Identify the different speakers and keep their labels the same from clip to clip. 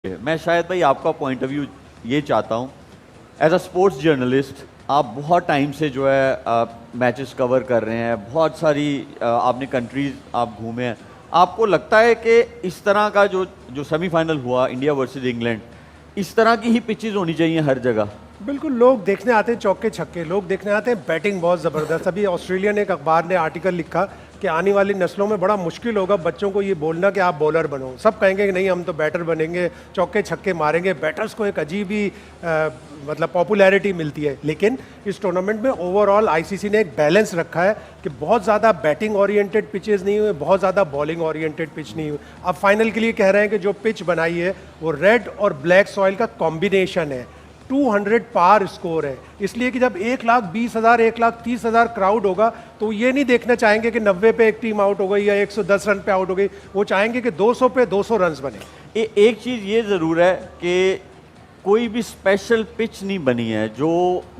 Speaker 1: मैं शायद भाई आपका पॉइंट ऑफ व्यू ये चाहता हूँ। एज अ स्पोर्ट्स जर्नलिस्ट आप बहुत टाइम से जो है मैचेस कवर कर रहे हैं, बहुत सारी आपने कंट्रीज आप घूमे हैं। आपको लगता है कि इस तरह का जो जो सेमीफाइनल हुआ इंडिया वर्सेस इंग्लैंड, इस तरह की ही पिचेस होनी चाहिए हर जगह?
Speaker 2: बिल्कुल, लोग देखने आते हैं चौके छक्के, लोग देखने आते हैं बैटिंग बहुत ज़बरदस्त। अभी ऑस्ट्रेलिया ने एक अखबार ने आर्टिकल लिखा कि आने वाली नस्लों में बड़ा मुश्किल होगा बच्चों को ये बोलना कि आप बॉलर बनो। सब कहेंगे कि नहीं हम तो बैटर बनेंगे, चौके छक्के मारेंगे। बैटर्स को एक अजीब ही मतलब पॉपुलैरिटी मिलती है। लेकिन इस टूर्नामेंट में ओवरऑल आईसीसी ने एक बैलेंस रखा है कि बहुत ज़्यादा बैटिंग ओरिएंटेड पिचेस नहीं हुए, बहुत ज़्यादा बॉलिंग ओरिएंटेड पिच नहीं हुए। अब फाइनल के लिए कह रहे हैं कि जो पिच बनाई है वो रेड और ब्लैक सॉइल का कॉम्बिनेशन है। 200 पार स्कोर है, इसलिए कि जब 1,20,000 1,30,000 क्राउड होगा तो ये नहीं देखना चाहेंगे कि 90 पे एक टीम आउट हो गई या 110 रन पे आउट हो गई। वो चाहेंगे कि 200 पे 200 रन बने।
Speaker 1: एक चीज़ ये ज़रूर है कि कोई भी स्पेशल पिच नहीं बनी है। जो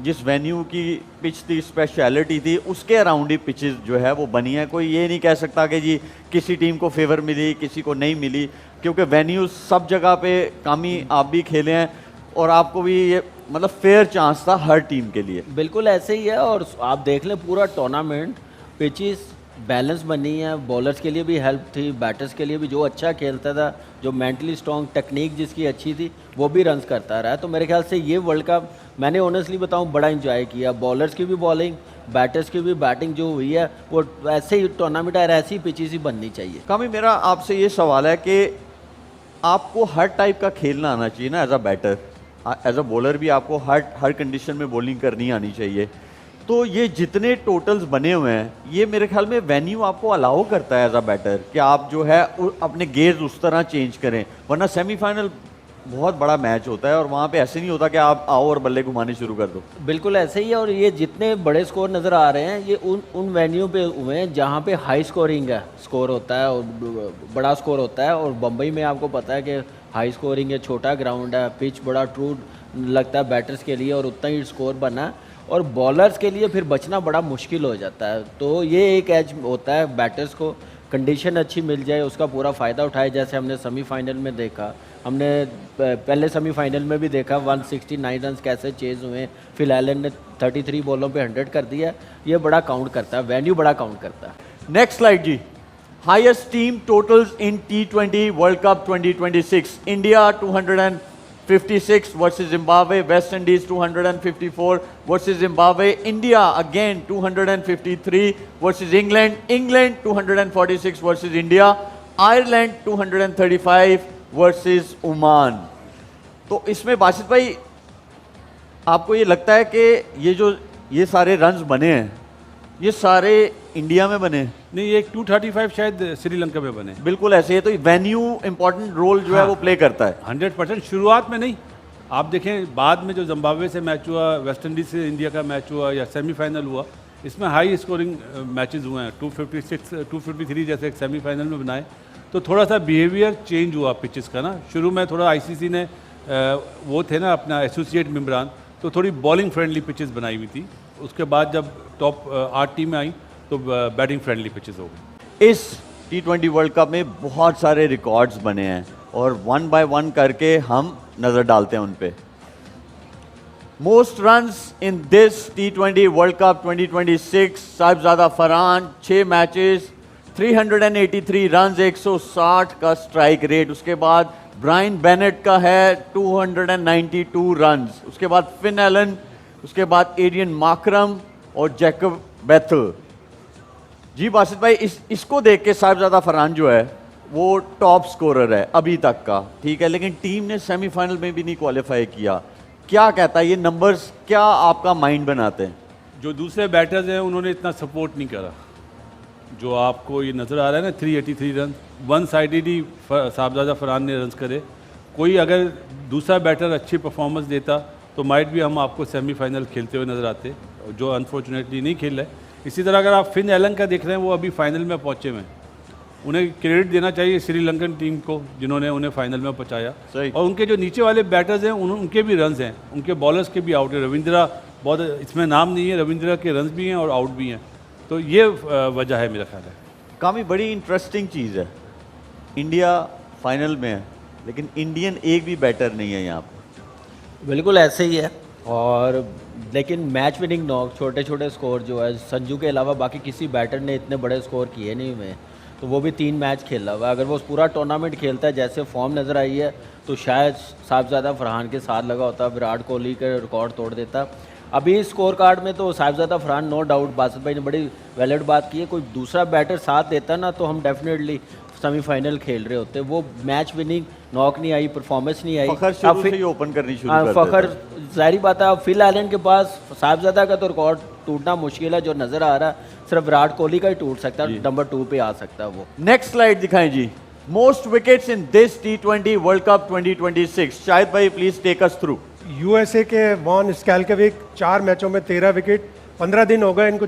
Speaker 1: जिस वेन्यू की पिच थी, स्पेशलिटी थी, उसके अराउंड ही पिचेस जो है वो बनी है। कोई ये नहीं कह सकता कि जी किसी टीम को फेवर मिली किसी को नहीं मिली, क्योंकि वेन्यू सब जगह पे कामी आप भी खेले हैं और आपको भी ये मतलब फेयर चांस था हर टीम के लिए।
Speaker 3: बिल्कुल ऐसे ही है। और आप देख लें पूरा टूर्नामेंट पिचेस बैलेंस बनी है। बॉलर्स के लिए भी हेल्प थी, बैटर्स के लिए भी। जो अच्छा खेलता था, जो मेंटली स्ट्रॉन्ग, टेक्निक जिसकी अच्छी थी, वो भी रन्स करता रहा। तो मेरे ख्याल से ये वर्ल्ड कप मैंने ऑनेस्टली बताऊं बड़ा इंजॉय किया। बॉलर्स की भी बॉलिंग, बैटर्स की भी बैटिंग जो हुई है वो ऐसे ही टूर्नामेंट और ऐसी पिचेस ही बननी चाहिए।
Speaker 1: कामी, मेरा आपसे ये सवाल है कि आपको हर टाइप का खेलना आना चाहिए ना। As a batter, as a bowler भी आपको हर कंडीशन में बॉलिंग करनी आनी चाहिए। तो ये जितने टोटल्स बने हुए हैं, ये मेरे ख्याल में वेन्यू आपको अलाउ करता है एज अ बैटर कि आप जो है अपने गेज उस तरह चेंज करें। वरना सेमीफाइनल बहुत बड़ा मैच होता है और वहाँ पे ऐसे नहीं होता कि आप आओ और बल्ले घुमाने शुरू कर दो।
Speaker 3: बिल्कुल ऐसे ही है। और ये जितने बड़े स्कोर नज़र आ रहे हैं ये उन वेन्यू पे हुए हैं जहाँ पे हाई स्कोरिंग है, स्कोर होता है और बड़ा स्कोर होता है। और बम्बई में आपको पता है कि हाई स्कोरिंग है, छोटा ग्राउंड है, पिच बड़ा ट्रू लगता है बैटर्स के लिए और उतना ही स्कोर बना है। और बॉलर्स के लिए फिर बचना बड़ा मुश्किल हो जाता है। तो ये एक एज होता है बैटर्स को, कंडीशन अच्छी मिल जाए उसका पूरा फ़ायदा उठाए। जैसे हमने सेमीफाइनल में देखा, हमने पहले सेमीफाइनल में भी देखा 169 रन कैसे चेज हुए। फिल एलन ने 33 बॉलों पे 100 कर दिया। ये बड़ा काउंट करता है, वेन्यू बड़ा काउंट करता है।
Speaker 1: नेक्स्ट स्लाइड जी। हाईएस्ट टीम टोटल्स इन T20 world cup 2026। India 256 versus Zimbabwe, West Indies 254 versus Zimbabwe, India again 253 versus England, England 246 versus India, Ireland 235 versus Oman. तो इसमें बासित भाई आपको ये लगता है कि ये सारे रन्स बने हैं ये सारे इंडिया में बने?
Speaker 4: नहीं, ये 235 शायद श्रीलंका में बने।
Speaker 1: बिल्कुल ऐसे है। तो वेन्यू इंपॉर्टेंट रोल जो है वो प्ले करता है
Speaker 4: 100%। शुरुआत में नहीं, आप देखें बाद में जो जिम्बाब्वे से मैच हुआ, वेस्ट इंडीज से इंडिया का मैच हुआ या सेमीफाइनल हुआ, इसमें हाई स्कोरिंग मैचेस हुए हैं। 256 253 जैसे एक सेमीफाइनल में बनाए। तो थोड़ा सा बिहेवियर चेंज हुआ पिचेस का ना। शुरू में थोड़ा आईसीसी ने वो थे ना अपना एसोसिएट मेम्बरान, तो थोड़ी बॉलिंग फ्रेंडली पिचेस बनाई हुई थी। उसके बाद जब टॉप 8 टीमें आई तो बैटिंग फ्रेंडली पिचेस हो गई।
Speaker 1: इस T20 वर्ल्ड कप में बहुत सारे रिकॉर्ड्स बने हैं और वन बाय वन करके हम नजर डालते हैं उन पे। Most runs in this T20 world cup 2026, Sahibzada Farhan 6 matches, 383 runs, 160 का स्ट्राइक रेट। उसके बाद ब्रायन बेनेट का है 292 रन्स। उसके बाद फिन एलन, उसके बाद एडियन माकरम और जैकब बेथल। जी बासित भाई, इसको देख के साहिबजादा फरहान जो है वो टॉप स्कोरर है अभी तक का, ठीक है, लेकिन टीम ने सेमीफाइनल में भी नहीं क्वालिफाई किया। क्या कहता है ये नंबर्स, क्या आपका माइंड बनाते हैं?
Speaker 4: जो दूसरे बैटर्स हैं उन्होंने इतना सपोर्ट नहीं करा। जो आपको ये नज़र आ रहा है ना 383 रन, वन साइडेड ही साहिबजादा फरहान ने रन्स करे। कोई अगर दूसरा बैटर अच्छी परफॉर्मेंस देता तो माइट भी हम आपको सेमीफाइनल खेलते हुए नज़र आते, जो अनफॉर्चुनेटली नहीं खेल रहे। इसी तरह अगर आप फिन एलन का देख रहे हैं, वो अभी फाइनल में पहुंचे हुए हैं। उन्हें क्रेडिट देना चाहिए श्रीलंकन टीम को जिन्होंने उन्हें फाइनल में पहुंचाया। और उनके जो नीचे वाले बैटर्स हैं उनके भी रन्स हैं, उनके बॉलर्स के भी आउट है। रविंद्रा बहुत, इसमें नाम नहीं है, रविंद्रा के रन्स भी हैं और आउट भी हैं। तो ये वजह है मेरा ख्याल है।
Speaker 1: काफ़ी बड़ी इंटरेस्टिंग चीज़ है। इंडिया फाइनल में है लेकिन इंडियन एक भी बैटर नहीं है यहाँ पर।
Speaker 3: बिल्कुल ऐसे ही है। और लेकिन मैच विनिंग नॉक छोटे छोटे स्कोर जो है संजू के अलावा बाकी किसी बैटर ने इतने बड़े स्कोर किए नहीं हुए, तो वो भी 3 मैच खेला हुआ है। अगर वो पूरा टूर्नामेंट खेलता है जैसे फॉर्म नज़र आई है तो शायद साहिबजादा फरहान के साथ लगा होता, विराट कोहली के रिकॉर्ड तोड़ देता। अभी स्कोर कार्ड में तो साहिबजादा फरहान नो डाउट, बासित भाई ने बड़ी वैलिड बात की है, कोई दूसरा बैटर साथ देता ना तो हम डेफिनेटली सेमीफाइनल खेल रहे होते। वो मैच विनिंग नॉक नहीं आई, परफॉर्मेंस नहीं आई।
Speaker 1: फखर शुरू से ही ओपन करनी शुरू कर
Speaker 3: फखर
Speaker 1: देता है।
Speaker 3: जाहिर बात है, अब फिल आइलैंड के पास साहिबजादा का तो रिकॉर्ड टूटना मुश्किल है, जो नज़र आ रहा है सिर्फ विराट कोहली का ही टूट सकता है, नंबर 2 पे आ सकता है वो।
Speaker 1: नेक्स्ट स्लाइड दिखाएं जी। Most wickets in this T20 world cup 2026। Shahid भाई please take us through.
Speaker 2: USA के वॉन स्कैल्केविक 4 मैचों में 13 विकेट। 15 दिन हो गए इनको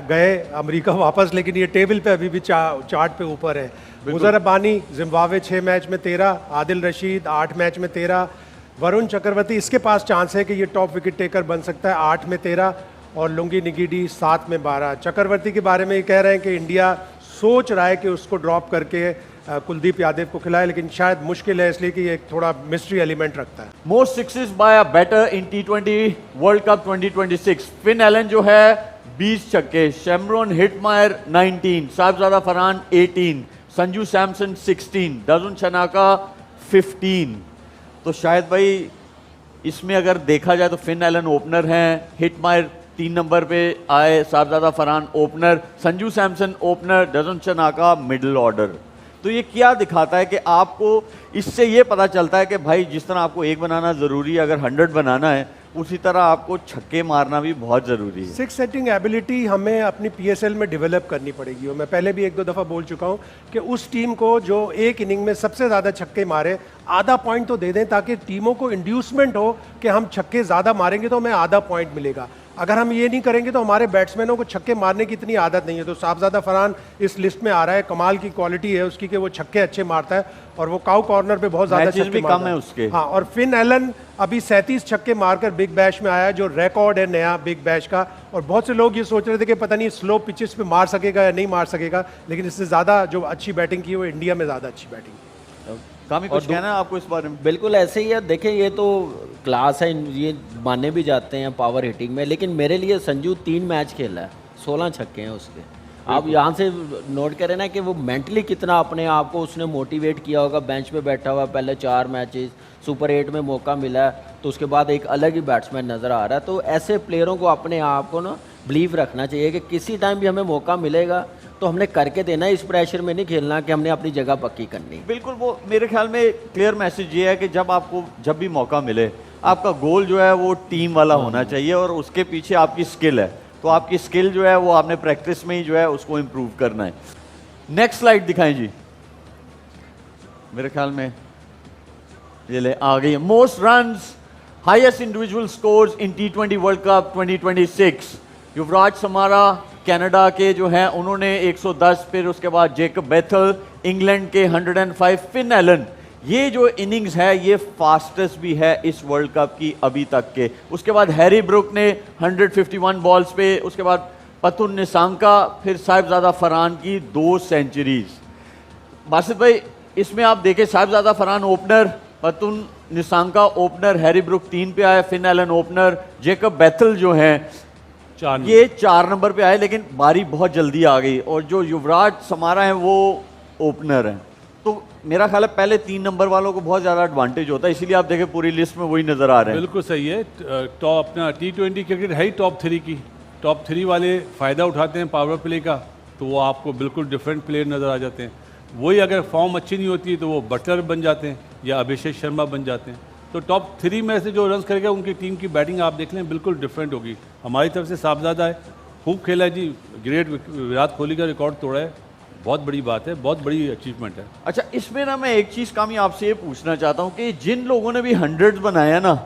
Speaker 2: गए अमेरिका वापस, लेकिन ये टेबल पे अभी भी चार्ट पे ऊपर है। मुजर रब्बानी जिम्बाब्वे 6 मैच में 13, आदिल रशीद 8 मैच में 13, वरुण चक्रवर्ती इसके पास चांस है कि ये टॉप विकेट टेकर बन सकता है 8 में 13, और लुंगी निगिडी 7 में 12। चक्रवर्ती के बारे में ये कह रहे हैं कि इंडिया सोच रहा है कि उसको ड्रॉप करके कुलदीप यादव को खिलाए, लेकिन शायद मुश्किल है इसलिए कि ये एक थोड़ा मिस्ट्री एलिमेंट रखता है।
Speaker 1: Most sixes by a batter in T20 world cup 2026। Finn Allen जो है 20 छक्के, शेमरॉन हिटमायर 19, साहिबजादा फरहान 18, संजू सैमसन 16, दर्जुन शनाका 15। तो शायद भाई इसमें अगर देखा जाए तो फिन एलन ओपनर हैं, हिटमायर 3 नंबर पे आए, Sahibzada Farhan opener, Sanju Samson opener, Dasun Shanaka middle order. तो ये क्या दिखाता है कि आपको इससे ये पता चलता है कि भाई जिस तरह आपको 1 बनाना ज़रूरी है, अगर 100 बनाना है उसी तरह आपको छक्के मारना भी बहुत ज़रूरी है।
Speaker 2: 6 सेटिंग एबिलिटी हमें अपनी PSL में डेवलप करनी पड़ेगी, और मैं पहले भी 1-2 दफ़ा बोल चुका हूँ कि उस टीम को जो एक इनिंग में सबसे ज़्यादा छक्के मारे आधा पॉइंट तो दे दें, ताकि टीमों को इंड्यूसमेंट हो कि हम छक्के ज़्यादा मारेंगे तो हमें आधा पॉइंट मिलेगा। अगर हम ये नहीं करेंगे तो हमारे बैट्समैनों को छक्के मारने की इतनी आदत नहीं है। तो साहिबजादा फरहान इस लिस्ट में आ रहा है, कमाल की क्वालिटी है उसकी कि वो छक्के अच्छे मारता है, और वो काउ कॉर्नर पे बहुत ज़्यादा छक्के
Speaker 1: भी कम है उसके।
Speaker 2: हाँ, और फिन एलन अभी 37 छक्के मारकर बिग बैश में आया, जो रिकॉर्ड है नया बिग बैश का। और बहुत से लोग ये सोच रहे थे कि पता नहीं स्लो पिचेस पे मार सकेगा या नहीं मार सकेगा, लेकिन इससे ज़्यादा जो अच्छी बैटिंग की है वो इंडिया में ज़्यादा अच्छी बैटिंग की।
Speaker 1: कामी कुछ कहना है आपको इस बारे में?
Speaker 3: बिल्कुल ऐसे ही है। देखें ये तो क्लास है, ये माने भी जाते हैं पावर हिटिंग में, लेकिन मेरे लिए संजू 3 मैच खेला है, 16 छक्के हैं उसके। आप यहाँ से नोट करें ना कि वो मेंटली कितना अपने आप को उसने मोटिवेट किया होगा। बेंच पे बैठा हुआ, पहले 4 मैचेस, सुपर 8 में मौका मिला है, तो उसके बाद एक अलग ही बैट्समैन नज़र आ रहा है। तो ऐसे प्लेयरों को अपने आप को ना बिलीव रखना चाहिए कि किसी टाइम भी हमें मौका मिलेगा तो हमने करके देना, इस प्रेशर में नहीं खेलना कि हमने अपनी जगह पक्की करनी।
Speaker 1: बिल्कुल, वो मेरे ख्याल में क्लियर मैसेज ये है कि जब भी मौका मिले आपका गोल जो है वो टीम वाला होना चाहिए, और उसके पीछे आपकी स्किल है, तो आपकी स्किल जो है वो आपने प्रैक्टिस में ही जो है उसको इम्प्रूव करना है। नेक्स्ट स्लाइड दिखाएं जी। मेरे ख्याल में ये ले आ गई है। Most runs, highest individual scores in T20 world cup 2026। Yuvraj Samra Canada के जो हैं उन्होंने 110, फिर उसके बाद जेकब बेथल इंग्लैंड के 105, फिन एलन ये जो इनिंग्स है ये फास्टेस्ट भी है इस वर्ल्ड कप की अभी तक के। उसके बाद हैरी ब्रुक ने 151 बॉल्स पे, उसके बाद पतुन निसांका, फिर साहिबजादा फरहान की 2 सेंचुरीज। बासित भाई इसमें आप देखें Sahibzada Farhan opener, Pathum Nissanka opener, Harry Brook 3 पे आए, Finn Allen opener, Jacob Bethell जो हैं ये 4 नंबर पे आए, लेकिन बारी बहुत जल्दी आ गई, और जो युवराज समारा हैं वो ओपनर हैं। तो मेरा ख्याल है पहले 3 नंबर वालों को बहुत ज़्यादा एडवांटेज होता है, इसीलिए आप देखें पूरी लिस्ट में वही नज़र आ रहे हैं।
Speaker 4: बिल्कुल सही है। टॉप अपना T20 क्रिकेट है ही टॉप 3 की, टॉप 3 वाले फ़ायदा उठाते हैं पावर प्ले का, तो वो आपको बिल्कुल डिफरेंट प्लेयर नज़र आ जाते हैं। वही अगर फॉर्म अच्छी नहीं होती तो वो बटलर बन जाते हैं या अभिषेक शर्मा बन जाते हैं। तो टॉप 3 में से जो रन करेगा उनकी टीम की बैटिंग आप देख लें बिल्कुल डिफरेंट होगी। हमारी तरफ से साहिबजादा है, खूब खेला है जी, ग्रेट, विराट कोहली का रिकॉर्ड तोड़ा है, बहुत बड़ी बात है, बहुत बड़ी अचीवमेंट है।
Speaker 1: अच्छा, इसमें ना मैं एक चीज़ कामी आपसे ये पूछना चाहता हूँ कि जिन लोगों ने भी 100 बनाया ना,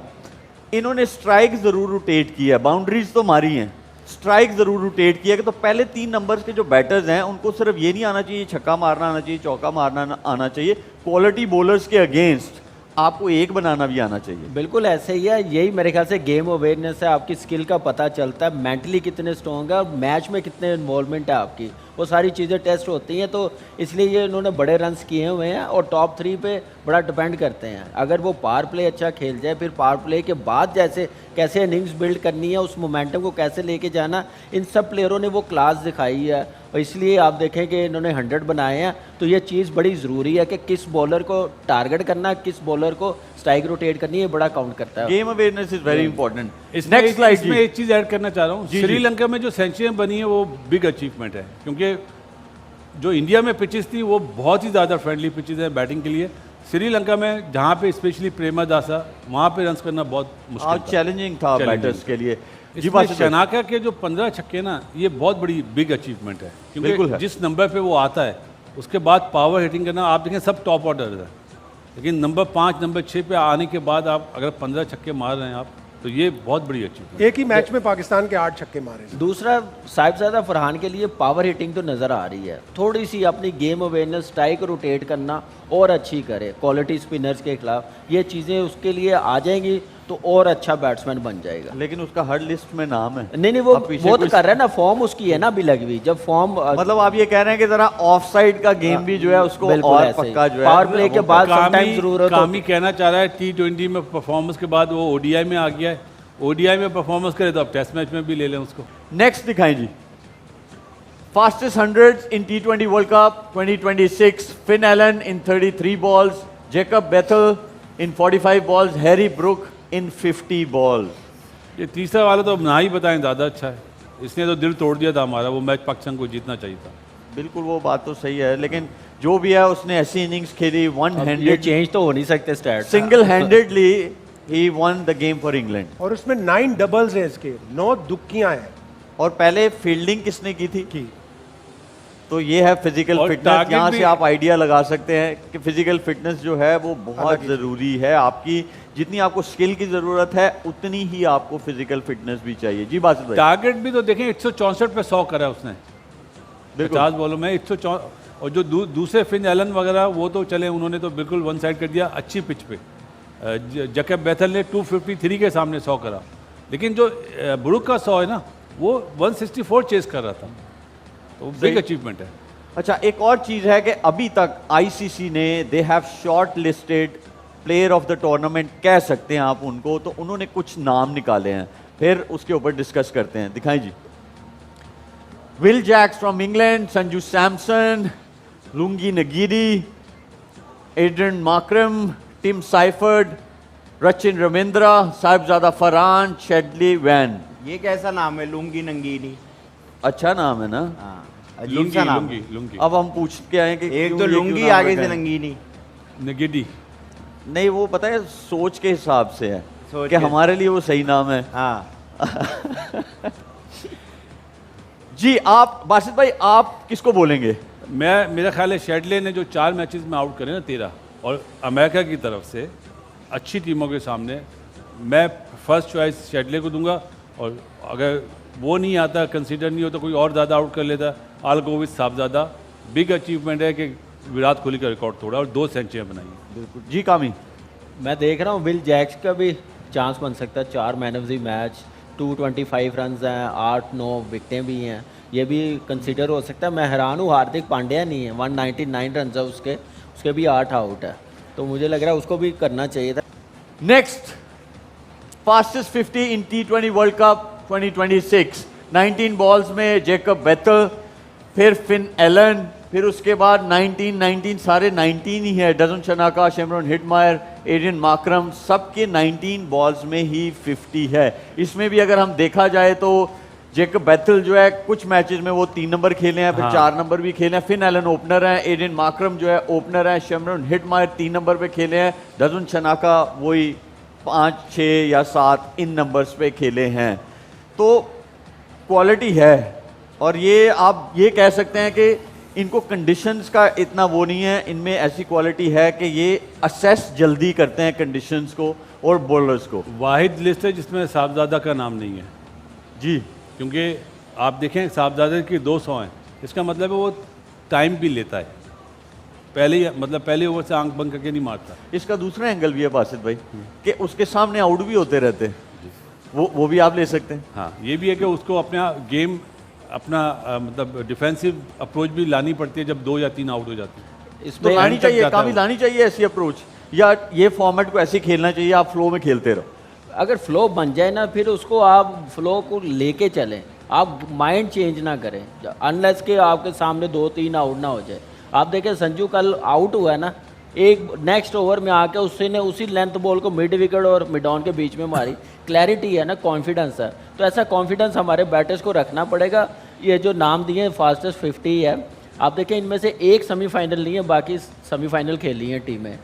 Speaker 1: इन्होंने स्ट्राइक ज़रूर रोटेट किया है, बाउंड्रीज तो मारी हैं, स्ट्राइक ज़रूर रोटेट किया है। तो पहले 3 नंबर्स के जो बैटर्स हैं उनको सिर्फ ये नहीं आना चाहिए छक्का मारना आना चाहिए, चौका मारना आना चाहिए, क्वालिटी बॉलर्स के अगेंस्ट आपको 1 बनाना भी आना चाहिए।
Speaker 3: बिल्कुल ऐसे ही है, यही मेरे ख्याल से गेम अवेयरनेस है, आपकी स्किल का पता चलता है, मेंटली कितने स्ट्रॉन्ग है और मैच में कितने इन्वॉल्वमेंट है आपकी। वो सारी चीज़ें टेस्ट होती हैं, तो इसलिए ये इन्होंने बड़े रन्स किए हुए हैं और टॉप 3 पे बड़ा डिपेंड करते हैं। अगर वो पावर प्ले अच्छा खेल जाए, फिर पावर प्ले के बाद जैसे कैसे इनिंग्स बिल्ड करनी है, उस मोमेंटम को कैसे लेके जाना, इन सब प्लेयरों ने वो क्लास दिखाई है। और इसलिए आप देखें कि इन्होंने 100 बनाए हैं, तो ये चीज़ बड़ी ज़रूरी है कि किस बॉलर को टारगेट करना, किस बॉलर को स्ट्राइक रोटेट करनी है, बड़ा काउंट करता है।
Speaker 1: Game awareness is very important.
Speaker 4: Next slide में एक चीज़ ऐड करना चाह रहा हूँ, श्रीलंका में जो सेंचुरियाँ बनी है वो बिग अचीवमेंट है, क्योंकि जो इंडिया में पिचेस थी वो बहुत ही ज़्यादा फ्रेंडली पिचेस हैं बैटिंग के लिए। श्रीलंका में जहाँ पे स्पेशली प्रेमदासा, वहाँ पे रन्स करना बहुत मुश्किल था,
Speaker 1: चैलेंजिंग था बैटर्स के लिए।
Speaker 4: इसमें शनाका के जो 15 छक्के ना, ये बहुत बड़ी बिग अचीवमेंट है, क्योंकि जिस नंबर पे वो आता है उसके बाद पावर हिटिंग करना, आप देखें सब टॉप ऑर्डर है, लेकिन नंबर 5 नंबर 6 पे आने के बाद आप अगर 15 छक्के मार रहे हैं आप, तो ये बहुत बड़ी अचीवमेंट।
Speaker 2: एक ही मैच में पाकिस्तान के 8 छक्के मारे।
Speaker 3: दूसरा, साहिबजादा फरहान के लिए पावर हिटिंग तो नज़र आ रही है, थोड़ी सी अपनी गेम अवेयरनेस, स्ट्राइक रोटेट करना और अच्छी करे, क्वालिटी स्पिनर्स के खिलाफ, ये चीज़ें उसके लिए आ जाएंगी तो और अच्छा बैट्समैन बन जाएगा।
Speaker 1: लेकिन उसका हर लिस्ट में नाम है।
Speaker 3: नहीं, वो तो कर रहा है ना, फॉर्म उसकी है ना अभी लगी हुई, जब फॉर्म
Speaker 1: मतलब आप ये कह रहे हैं कि जरा ऑफ साइड का गेम भी जो है उसको और पक्का जो है
Speaker 3: पावर प्ले के बाद समटाइम जरूरत
Speaker 4: कामी कहना चाह रहा है T20 में परफॉर्मेंस के बाद वो ODI में आ गया है, ODI में परफॉर्मेंस करे तो अब टेस्ट मैच में भी ले लें उसको।
Speaker 1: नेक्स्ट दिखाएं जी। Fastest 100 in T20 world cup 2026, Finn Allen in 33 balls, Jacob Bethell in 45 balls, Harry Brook in 50 balls.
Speaker 4: ये तीसरा वाला तो अब ना ही बताएं, ज़्यादा अच्छा है, इसने तो दिल तोड़ दिया था हमारा, वो मैच पाकिस्तान को जीतना चाहिए था।
Speaker 1: बिल्कुल वो बात तो सही है, लेकिन जो भी है उसने ऐसी इनिंग्स खेली, वन
Speaker 3: ये
Speaker 1: हैंडेड,
Speaker 3: चेंज तो हो नहीं सकते स्टैट,
Speaker 1: सिंगल हैंडेडली ही won the game for England.
Speaker 2: और उसमें 9 डबल्स हैं इसके, 9 दुक्कियां हैं।
Speaker 1: और पहले फील्डिंग किसने की थी? तो ये है फिजिकल
Speaker 4: और
Speaker 1: फिटनेस।
Speaker 4: target
Speaker 1: यहाँ से
Speaker 4: भी-
Speaker 1: आप आइडिया लगा सकते हैं कि फिजिकल फिटनेस जो है वो बहुत ज़रूरी है। आपकी जितनी आपको स्किल की ज़रूरत है उतनी ही आपको फिजिकल फिटनेस भी चाहिए। जी बासित भाई।
Speaker 4: टारगेट भी तो देखें 164 पे 100 करा उसने,
Speaker 1: बिल्कुल।
Speaker 4: 50 बॉलों में 164। और जो दूसरे फिन एलन वगैरह वो तो चले, उन्होंने तो बिल्कुल वन साइड कर दिया अच्छी पिच पे। जैकब बेथल ने 253 के सामने 100 करा, लेकिन जो ब्रुक का 100 है ना, वो 164 चेस कर रहा था, तो बिग अचीवमेंट है।
Speaker 1: अच्छा, एक और चीज़ है कि अभी तक आईसीसी ने they have short listed player of the tournament, कह सकते हैं आप उनको, तो उन्होंने कुछ नाम निकाले हैं, फिर उसके ऊपर डिस्कस करते हैं। दिखाएं जी। Will Jacks from England, Sanju Samson, Lungi नगीरी, Adrian Markram, Tim Seifert, Rachin Ravindra, Sahibzada Farhan, Shadley van.
Speaker 5: ये कैसा नाम है, लुंगी नंगीनी?
Speaker 1: अच्छा नाम है ना।
Speaker 5: हाँ, अजीब सा नाम है।
Speaker 4: लुंगी
Speaker 1: अब हम पूछ के आए कि
Speaker 5: एक
Speaker 1: क्यों
Speaker 5: तो
Speaker 1: ये क्यों
Speaker 5: लुंगी
Speaker 1: नाम
Speaker 5: आगे
Speaker 1: रखा
Speaker 5: से
Speaker 1: है?
Speaker 5: नंगीनी।
Speaker 4: नगिडी।
Speaker 1: नहीं, वो पता है सोच के हिसाब से है
Speaker 5: सोच
Speaker 1: कि
Speaker 5: के-
Speaker 1: हमारे लिए वो सही नाम है।
Speaker 5: हाँ,
Speaker 1: जी आप बासित भाई, आप किसको बोलेंगे?
Speaker 4: मेरा ख्याल है शेडले ने जो 4 मैचेस में आउट करे ना 13, और अमेरिका की तरफ से अच्छी टीमों के सामने, मैं फर्स्ट चॉइस शेडले को दूंगा। और अगर वो नहीं आता, कंसीडर नहीं होता, कोई और ज़्यादा आउट कर लेता, आल गो विद साहबजादा। बिग अचीवमेंट है कि विराट कोहली का रिकॉर्ड तोड़ा और 2 सेंचुरियाँ बनाई।
Speaker 1: बिल्कुल जी कामी।
Speaker 3: मैं देख रहा हूँ विल जैक्स का भी चांस बन सकता है, 4 man of the match, 225 run हैं, 8-9 विकटें भी हैं, ये भी कंसीडर हो सकता है। मैं हैरान हूँ, हार्दिक पांड्या नहीं है, 199 रन है उसके भी 8 आउट है, तो मुझे लग रहा है उसको भी करना चाहिए था।
Speaker 1: नेक्स्ट, फास्टेस्ट 50 इन T20 वर्ल्ड कप 2026, 19 बॉल्स में जेकब बेथल, फिर फिन एलन, फिर उसके बाद 19 सारे 19 ही है। Dasun Shanaka, Shimron Hetmyer, Adrian Markram, सबके 19 बॉल्स में ही 50 है। इसमें भी अगर हम देखा जाए तो जेकब बेथल जो है कुछ मैचेस में वो 3 नंबर खेले हैं, फिर
Speaker 4: हाँ।
Speaker 1: 4 नंबर भी खेले हैं। फिन एलन ओपनर हैं, एड्रियन मार्क्रम जो है ओपनर है, शेमरन हिटमायर 3 नंबर पे खेले हैं, डजन शनाका वही 5, 6 या 7 इन नंबर्स पे खेले हैं। तो क्वालिटी है, और ये आप ये कह सकते हैं कि इनको कंडीशंस का इतना वो नहीं है, इनमें ऐसी क्वालिटी है कि ये असेस जल्दी करते हैं कंडीशंस को और बॉलर्स को।
Speaker 4: वाहिद लिस्ट है जिसमें साहबजादा का नाम नहीं है
Speaker 1: जी,
Speaker 4: क्योंकि आप देखें साहबजादा की 200 हैं, इसका मतलब है वो टाइम भी लेता है, पहले ओवर से आंख बंद करके नहीं मारता।
Speaker 1: इसका दूसरा एंगल भी है बासित भाई कि उसके सामने आउट भी होते रहते हैं, वो भी आप ले सकते हैं।
Speaker 4: हाँ, ये भी है कि उसको अपना गेम अपना मतलब डिफेंसिव अप्रोच भी लानी पड़ती है जब 2 या 3 आउट हो जाते हैं।
Speaker 1: तो
Speaker 3: इसमें
Speaker 1: लानी
Speaker 4: तक
Speaker 1: चाहिए,
Speaker 4: जाता
Speaker 1: काफी
Speaker 4: है।
Speaker 1: लानी चाहिए ऐसी अप्रोच, या ये फॉर्मेट को ऐसे ही खेलना चाहिए, आप फ्लो में खेलते रहो?
Speaker 3: अगर फ्लो बन जाए ना, फिर उसको आप फ्लो को लेके चलें, आप माइंड चेंज ना करें अनलेस के आपके सामने 2-3 आउट ना हो जाए। आप देखें संजू कल आउट हुआ है ना, एक नेक्स्ट ओवर में आके उसने उसी लेंथ बॉल को मिड विकेट और मिड ऑन के बीच में मारी। क्लैरिटी है ना, कॉन्फिडेंस है, तो ऐसा कॉन्फिडेंस हमारे बैटर्स को रखना पड़ेगा। ये जो नाम दिए फास्टेस्ट 50 है, आप देखें इनमें से एक सेमीफाइनल नहीं है, बाकी सेमीफाइनल खेली हैं टीमें।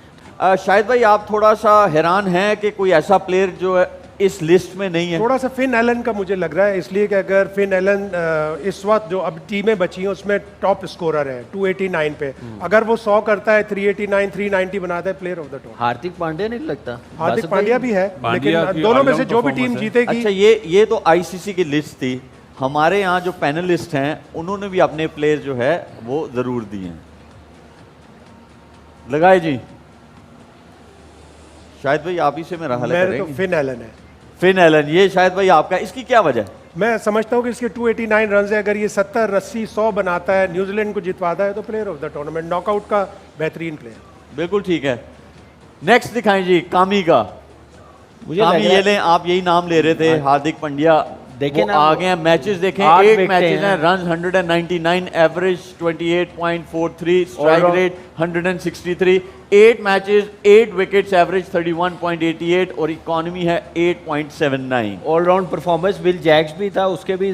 Speaker 1: शाहिद भाई आप थोड़ा सा हैरान हैं कि कोई ऐसा प्लेयर जो है इस लिस्ट में नहीं है?
Speaker 2: थोड़ा सा फिन एलन का मुझे लग रहा है, इसलिए कि अगर फिन एलन इस वक्त जो अब टीमें बची हैं उसमें टॉप स्कोरर है 289 पे, अगर वो 100 करता है 389 390 बनाता है player of the tour.
Speaker 3: Hardik Pandya नहीं लगता?
Speaker 2: हार्दिक
Speaker 3: बासित
Speaker 2: पांड्या
Speaker 3: भाई?
Speaker 2: भी है,
Speaker 4: पांड्या
Speaker 2: लेकिन
Speaker 4: की
Speaker 2: दोनों में से
Speaker 4: all-round
Speaker 2: जो भी टीम
Speaker 4: performance है।
Speaker 2: जीतेगी।
Speaker 1: अच्छा, ये तो आईसीसी की लिस्ट थी, हमारे यहाँ जो पैनलिस्ट हैं उन्होंने भी अपने प्लेयर जो है वो जरूर दिए हैं। लगाए जी, शायद भाई आप ही से मेरा हल
Speaker 2: मेरे तो
Speaker 1: करेंगे।
Speaker 2: फिन एलन है।
Speaker 1: फिन एलन, ये शायद भाई आपका, इसकी क्या वजह है?
Speaker 2: मैं समझता हूँ कि इसके 289 रन है, अगर ये 70 80 100 बनाता है, न्यूजीलैंड को जितवाता है, तो player of the tournament, knockout का बेहतरीन प्लेयर।
Speaker 1: बिल्कुल ठीक है। नेक्स्ट दिखाएं जी, कामी का।
Speaker 3: मुझे
Speaker 1: कामी
Speaker 3: लग रहा
Speaker 1: ये
Speaker 3: है-
Speaker 1: लें, आप यही नाम ले रहे थे, हार्दिक पांड्या
Speaker 3: देखें
Speaker 1: वो
Speaker 3: ना,
Speaker 1: आ गए हैं। मैचेस देखें,
Speaker 3: 8
Speaker 1: 8
Speaker 3: विकेटें
Speaker 1: मैचेस हैं,
Speaker 3: हैं।
Speaker 1: रन 199, एवरेज 28.43, स्ट्राइक
Speaker 3: और-
Speaker 1: रेट 163, 8 मैचेस 8 विकेट्स, एवरेज 31.88 और इकोनॉमी है 8.79।
Speaker 3: ऑलराउंड परफॉर्मेंस विल जैक्स भी था, उसके भी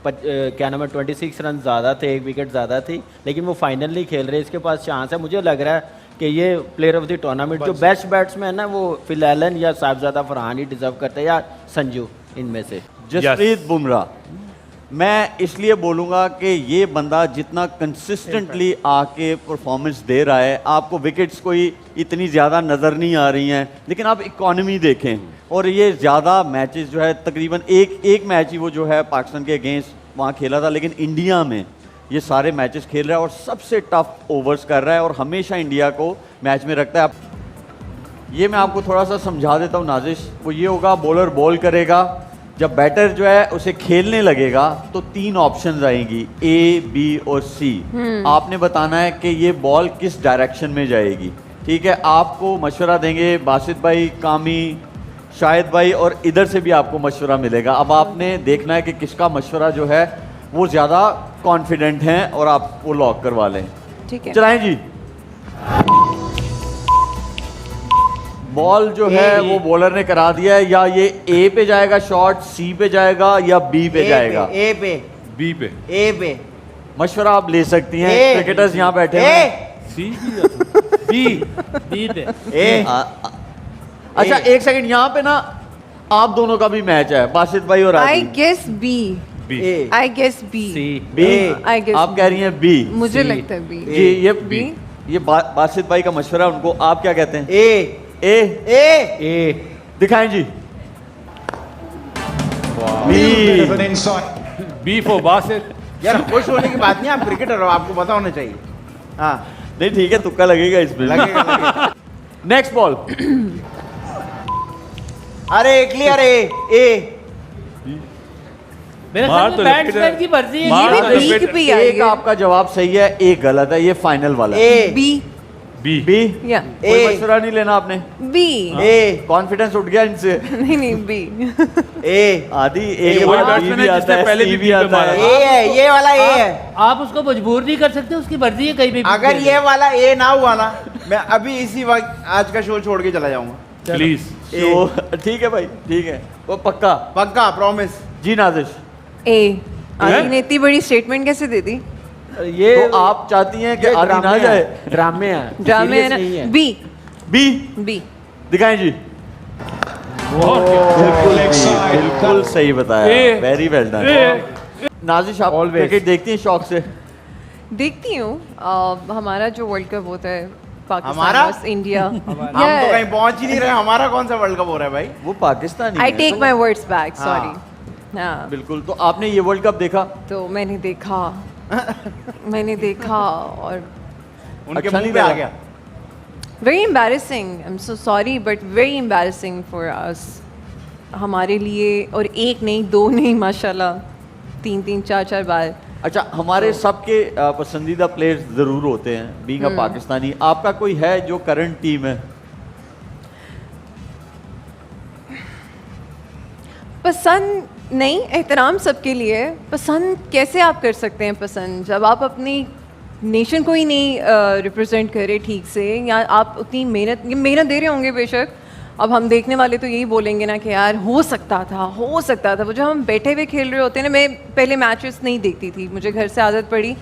Speaker 3: क्या नाम है 26 रन ज़्यादा थे, 1 विकेट ज़्यादा थी, लेकिन वो फाइनल नहीं खेल रहे। इसके पास चांस है, मुझे लग रहा है कि ये प्लेयर ऑफ द टूर्नामेंट जो बेस्ट बैट्समैन है वो फिल एलन या साहबजादा फरहान ही डिजर्व करते हैं, या संजू, इनमें से।
Speaker 1: जसप्रीत बुमराह, मैं इसलिए बोलूंगा कि ये बंदा जितना कंसिस्टेंटली आके परफॉर्मेंस दे रहा है, आपको विकेट्स कोई इतनी ज़्यादा नज़र नहीं आ रही हैं, लेकिन आप इकॉनमी देखें, और ये ज़्यादा मैचेस जो है तकरीबन एक मैच ही वो जो है पाकिस्तान के अगेंस्ट वहाँ खेला था, लेकिन इंडिया में ये सारे मैचेस खेल रहा है और सबसे टफ ओवर्स कर रहा है और हमेशा इंडिया को मैच में रखता है। ये मैं आपको थोड़ा सा समझा देता हूँ नाजिश। वो ये होगा, बॉलर बॉल करेगा, जब बैटर जो है उसे खेलने लगेगा तो 3 ऑप्शंस आएंगी, ए, बी और सी। आपने बताना है कि ये बॉल किस डायरेक्शन में जाएगी। ठीक है, आपको मशवरा देंगे बासित भाई, कामी, शाहिद भाई, और इधर से भी आपको मशवरा मिलेगा। अब आपने देखना है कि किसका मशवरा जो है वो ज़्यादा कॉन्फिडेंट हैं और आप वो लॉक करवा लें।
Speaker 6: ठीक है।
Speaker 1: चलाएं जी। बॉल जो है वो बॉलर ने करा दिया है, या ये ए पे जाएगा शॉट, सी पे जाएगा या बी पे जाएगा?
Speaker 5: ए पे
Speaker 4: बी पे
Speaker 5: ए पे
Speaker 1: मशवरा आप ले सकती हैं,
Speaker 5: ए,
Speaker 1: क्रिकेटर्स यहाँ बैठे हुए हैं।
Speaker 4: सी भी जाता बी
Speaker 3: बी पे
Speaker 5: ए
Speaker 1: अच्छा एक सेकंड, यहाँ पे ना आप दोनों का भी मैच है, बासित भाई और
Speaker 6: आई
Speaker 1: आदि।
Speaker 6: Guess B.
Speaker 4: B
Speaker 5: A
Speaker 6: I guess B.
Speaker 3: C.
Speaker 1: B,
Speaker 6: I guess
Speaker 1: आप कह रही हैं बी।
Speaker 6: मुझे
Speaker 3: C.
Speaker 6: लगता है बी।
Speaker 1: जी, ये
Speaker 6: बी।
Speaker 1: ये बासित भाई का मशवरा है उनको, आप क्या कहते हैं?
Speaker 5: ए
Speaker 1: ए,
Speaker 5: ए
Speaker 3: ए
Speaker 1: दिखाएं जी। बी।
Speaker 4: B for Basit.
Speaker 5: यार खुश होने की बात नहीं, आप क्रिकेटर हो, आपको पता होना चाहिए। हाँ
Speaker 1: नहीं ठीक है, तुक्का लगेगा इसमें।
Speaker 5: लगेगा लगेगा।
Speaker 1: Next ball.
Speaker 5: अरे क्लियर ए
Speaker 3: मेरे
Speaker 4: मार
Speaker 3: ख्याल
Speaker 4: तो
Speaker 3: में बैट्समैन की मर्जी है।
Speaker 4: मार
Speaker 6: ये
Speaker 4: तो
Speaker 6: भी
Speaker 4: लपेट-
Speaker 6: बी भी
Speaker 1: एक
Speaker 6: आएगी।
Speaker 1: आपका जवाब सही है, एक गलत है, ये फाइनल वाला है।
Speaker 5: A
Speaker 6: B.
Speaker 4: B
Speaker 1: B.
Speaker 6: या
Speaker 1: कोई
Speaker 5: ए।
Speaker 1: मशवरा नहीं लेना आपने?
Speaker 6: बी।
Speaker 5: ए
Speaker 1: कॉन्फिडेंस उठ गया इनसे।
Speaker 6: नहीं नहीं बी।
Speaker 5: ए
Speaker 1: आदि ए के
Speaker 4: वही
Speaker 1: बाद
Speaker 4: बैट्समैन
Speaker 1: बी भी
Speaker 4: है
Speaker 1: आता
Speaker 4: जिसने
Speaker 1: है,
Speaker 4: पहले
Speaker 1: सी
Speaker 4: भी
Speaker 1: भी
Speaker 4: बी पे
Speaker 1: आता
Speaker 4: मारा
Speaker 1: है।
Speaker 5: ए है, ये वाला ए है।
Speaker 3: आप उसको मजबूर नहीं कर सकते, उसकी मर्जी है कहीं भी।
Speaker 5: अगर ये वाला ए ना हुआ ना, मैं अभी इसी वक्त आज का शो छोड़ के चला जाऊंगा।
Speaker 4: प्लीज।
Speaker 1: तो ठीक है भाई, ठीक है, वो पक्का।
Speaker 5: पक्का प्रॉमिस।
Speaker 1: जी नाजिश,
Speaker 6: ए। आदि ने इतनी बड़ी स्टेटमेंट कैसे दे दी?
Speaker 3: ये
Speaker 1: तो आप चाहती हैं कि
Speaker 3: ये
Speaker 1: आदि ना
Speaker 3: ड्रामे
Speaker 1: जाए?
Speaker 3: हैं, ड्रामे हैं,
Speaker 6: ड्रामे है
Speaker 3: serious
Speaker 6: ना।
Speaker 3: नहीं है।
Speaker 6: बी।
Speaker 1: B
Speaker 6: B.
Speaker 1: दिखाएं जी। बिल्कुल सही बताया,
Speaker 4: A.
Speaker 1: Very well done. Nazish, आप
Speaker 3: Always.
Speaker 1: क्रिकेट देखती हैं शौक से?
Speaker 6: देखती हूँ। हमारा जो वर्ल्ड कप होता है पाकिस्तान
Speaker 5: हमारा?
Speaker 6: Versus India.
Speaker 5: हम तो कहीं पहुंच ही नहीं रहे, हमारा कौन सा वर्ल्ड कप हो रहा है भाई?
Speaker 1: वो पाकिस्तानी
Speaker 6: आई
Speaker 1: है,
Speaker 6: टेक
Speaker 1: तो-
Speaker 6: माई वर्ड्स बैक,
Speaker 5: हाँ।
Speaker 6: सॉरी। हाँ,
Speaker 1: बिल्कुल। तो आपने ये वर्ल्ड कप देखा?
Speaker 6: तो मैंने देखा। मैंने देखा और
Speaker 5: उनके
Speaker 1: अच्छा
Speaker 5: मुंह
Speaker 1: नहीं
Speaker 5: पे आ
Speaker 1: लगा?
Speaker 5: गया।
Speaker 6: Very embarrassing. I am so sorry but very embarrassing for us, हमारे लिए। और एक नहीं, दो नहीं, माशाल्लाह 3-3 4-4 बार।
Speaker 1: अच्छा, हमारे सबके पसंदीदा प्लेयर्स ज़रूर होते हैं बीइंग अ पाकिस्तानी। आपका कोई है जो करंट टीम है?
Speaker 6: पसंद नहीं, एहतराम सबके लिए। पसंद कैसे आप कर सकते हैं पसंद, जब आप अपनी नेशन को ही नहीं रिप्रेजेंट करे ठीक से, या आप उतनी मेहनत दे रहे होंगे बेशक। अब हम देखने वाले तो यही बोलेंगे ना कि यार हो सकता था, हो सकता था। वो जो हम बैठे हुए खेल रहे होते हैं ना, मैं पहले मैचेस नहीं देखती थी, मुझे घर से आदत पड़ी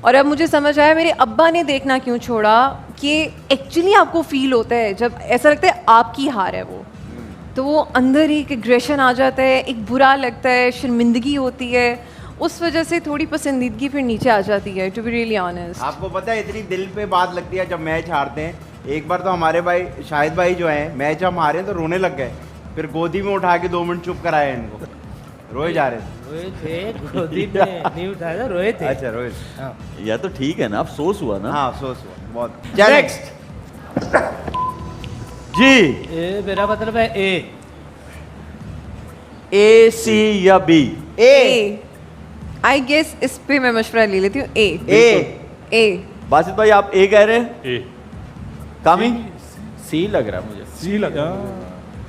Speaker 6: और अब मुझे समझ आया मेरे अब्बा ने देखना क्यों छोड़ा, कि एक्चुअली आपको फील होता है जब ऐसा लगता है आपकी हार है वो, तो वो अंदर एक एग्रेशन आ जाता है, एक बुरा लगता है, शर्मिंदगी होती है, उस वजह से थोड़ी पसंदीदगी फिर नीचे आ जाती है, टू बी रियली ऑनेस्ट।
Speaker 5: आपको पता है इतनी दिल पे बात लगती है जब मैच हारते हैं। एक बार तो हमारे भाई शाहिद भाई जो हैं, मैच हम हारे तो रोने लग गए, फिर गोदी में उठा के 2 मिनट चुप कराया इनको, रोए जा रहे थे।
Speaker 7: रोए थे, गोदी में नहीं उठाया था, रोए थे।
Speaker 5: अच्छा रोए थे।
Speaker 7: हाँ।
Speaker 1: या तो ठीक है ना, अफसोस हुआ ना।
Speaker 5: हाँ अफसोस हुआ बहुत। चल नेक्स्ट
Speaker 1: जी,
Speaker 7: ए मेरा मतलब है
Speaker 1: ए, सी या बी?
Speaker 5: ए
Speaker 6: आई गेस इस पे मैं मशवरा ले लेती हूँ, ए।
Speaker 1: बासित भाई आप ए कह रहे हैं?
Speaker 4: ए
Speaker 1: कामी?
Speaker 3: सी लग रहा है मुझे।
Speaker 4: सी लगा।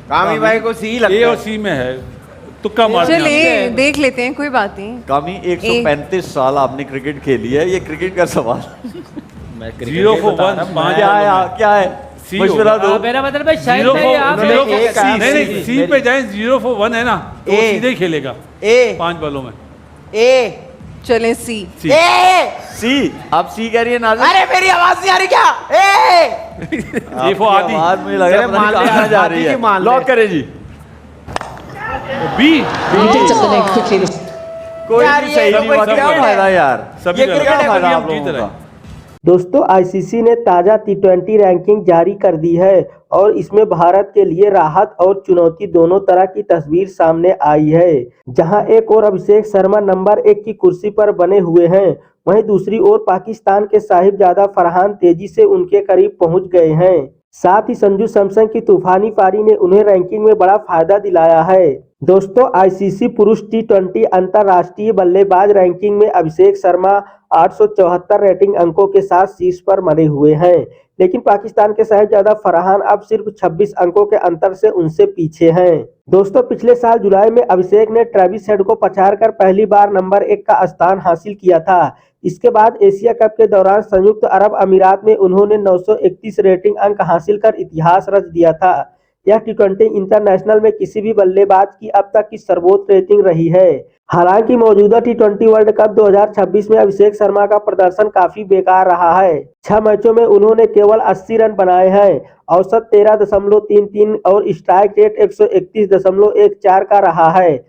Speaker 5: कामी भाई को सी लगता
Speaker 4: ए
Speaker 5: है।
Speaker 4: और सी में है, तुक्का मारना।
Speaker 6: चल ए देख लेते हैं, कोई बात नहीं।
Speaker 1: कामी 135 साल आपने क्रिकेट खेली है, ये क्रिकेट का सवाल।
Speaker 3: मैं क्रिकेट
Speaker 4: 0
Speaker 3: ही
Speaker 4: for
Speaker 3: बता
Speaker 4: 1,
Speaker 3: रहा हूँ।
Speaker 4: 5
Speaker 1: क्या है, क्या है?
Speaker 4: सी
Speaker 1: मशवरा
Speaker 4: होगा।
Speaker 1: दो।
Speaker 7: मेरा मतलब है शायद
Speaker 4: 0
Speaker 7: नहीं, आप
Speaker 4: for
Speaker 3: एक
Speaker 4: सी,
Speaker 3: है,
Speaker 4: नहीं
Speaker 3: सी,
Speaker 4: सी पे जाए 0 for 1 है ना, तो
Speaker 5: ए।
Speaker 4: सीधे ही खेलेगा
Speaker 5: ए
Speaker 4: 5 बॉलों में।
Speaker 5: ए
Speaker 6: चलें सी।
Speaker 4: सी।
Speaker 5: ए
Speaker 1: सी, आप सी कह रही है नाज़िर?
Speaker 5: अरे मेरी आवाज नहीं आ रही क्या? ए
Speaker 4: ए for
Speaker 1: आपकी
Speaker 4: आदि।
Speaker 1: आवाज मुझे लग रहा है
Speaker 5: अरे
Speaker 1: पता नहीं
Speaker 5: मान ले,
Speaker 1: कहाँ जा रही
Speaker 5: आदि की
Speaker 1: है।
Speaker 5: मान ले।
Speaker 1: लॉक करें जी।
Speaker 4: बी
Speaker 1: कोई
Speaker 5: यार,
Speaker 1: भी
Speaker 5: ये
Speaker 1: सही
Speaker 5: तो
Speaker 1: नहीं
Speaker 5: कोई
Speaker 1: हुआ, क्या
Speaker 5: क्रिकेट है।
Speaker 1: फायदा यार?
Speaker 4: सभी
Speaker 5: ये
Speaker 4: का
Speaker 5: क्रिकेट
Speaker 1: क्या
Speaker 5: है,
Speaker 1: फायदा
Speaker 5: कभी
Speaker 1: आप
Speaker 5: हम
Speaker 1: लोगों
Speaker 4: जीत रहे
Speaker 1: का?
Speaker 4: हैं।
Speaker 8: दोस्तों आईसीसी ने ताज़ा टी20 रैंकिंग जारी कर दी है और इसमें भारत के लिए राहत और चुनौती दोनों तरह की तस्वीर सामने आई है। जहां एक और अभिषेक शर्मा नंबर 1 की कुर्सी पर बने हुए हैं, वहीं दूसरी ओर पाकिस्तान के साहिबजादा फरहान तेजी से उनके करीब पहुंच गए हैं। साथ ही संजू सैमसन की तूफानी पारी ने उन्हें रैंकिंग में बड़ा फायदा दिलाया है। दोस्तों आईसीसी पुरुष टी20 अंतरराष्ट्रीय बल्लेबाज रैंकिंग में अभिषेक शर्मा 874 रेटिंग अंकों के साथ शीर्ष पर बने हुए हैं, लेकिन पाकिस्तान के साहिबजादा फरहान अब सिर्फ 26 अंकों के अंतर से उनसे पीछे हैं। दोस्तों पिछले साल जुलाई में अभिषेक ने ट्रेविस हेड को पछाड़कर पहली बार नंबर 1 का स्थान हासिल किया था। इसके बाद एशिया कप के दौरान संयुक्त अरब अमीरात में उन्होंने 931 रेटिंग अंक हासिल कर इतिहास रच दिया था। यह टी20 इंटरनेशनल में किसी भी बल्लेबाज की अब तक की सर्वोच्च रेटिंग रही है। हालांकि मौजूदा टी20 वर्ल्ड कप 2026 में अभिषेक शर्मा का प्रदर्शन काफी बेकार रहा है। 6 मैचों में उन्होंने केवल 80 रन बनाए हैं। औसत 13.33 और स्ट्राइक रेट 131.14 का रहा है।